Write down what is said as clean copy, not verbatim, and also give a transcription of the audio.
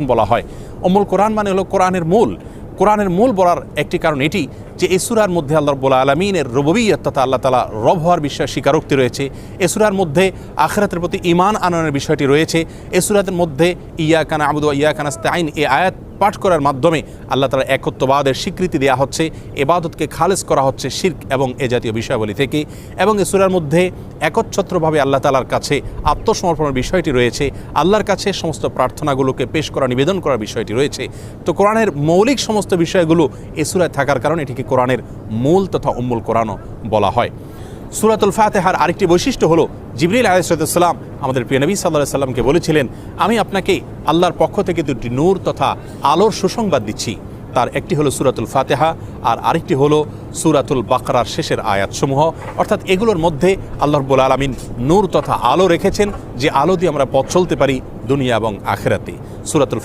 বলা হয়। উম্মুল কোরআন মানে হলো কোরআনের মূল। কোরআনের মূল বলার একটি কারণ এটি যে এই সূরার মধ্যে আল্লাহ রাব্বুল আলামিনের রুবুবিয়্যত তথা আল্লাহ তাআলা রব হওয়ার বিষয়ে স্বীকারোক্তি রয়েছে। এই সূরার মধ্যে আখিরাতের প্রতি ঈমান আনয়নের বিষয়টি রয়েছে। এই সূরার মধ্যে ইয়াকা না'বুদু ওয়া ইয়াকা নাস্তাঈন এই আয়াত পাঠ করার মাধ্যমে আল্লাহ তাআলার একত্ববাদের স্বীকৃতি দেওয়া হচ্ছে, ইবাদতকে খালেস করা হচ্ছে শিরক এবং এ জাতীয় বিষয়াবলী থেকে। এবং এই সূরার মধ্যে একচ্ছত্রভাবে আল্লাহ তাআলার কাছে আত্মসমর্পণের বিষয়টি রয়েছে, আল্লাহর কাছে সমস্ত প্রার্থনাগুলোকে পেশ করা, নিবেদন করার বিষয়টি রয়েছে। তো কোরআনের মৌলিক সমস্ত বিষয়গুলো এই সূরায় থাকার কারণে এটিকে কোরআনের মূল তথা উম্মুল কোরআনও বলা হয়। সূরাতুল ফাতিহার আরেকটি বৈশিষ্ট্য হলো জিবরিল আলাইহিস সালাম আমাদের প্রিয় নবী সাল্লাল্লাহু আলাইহি সাল্লামকে বলেছিলেন, আমি আপনাকে আল্লাহর পক্ষ থেকে দুটি নূর তথা আলোর সুসংবাদ দিচ্ছি। তার একটি হলো সূরাতুল ফাতিহা আর আরেকটি হলো সূরাতুল বাকারার শেষের আয়াতসমূহ। অর্থাৎ এগুলোর মধ্যে আল্লাহ রাব্বুল আলামিন নূর তথা আলো রেখেছেন, যে আলো দিয়ে আমরা পথ চলতে পারি দুনিয়া এবং আখিরাতে। সূরাতুল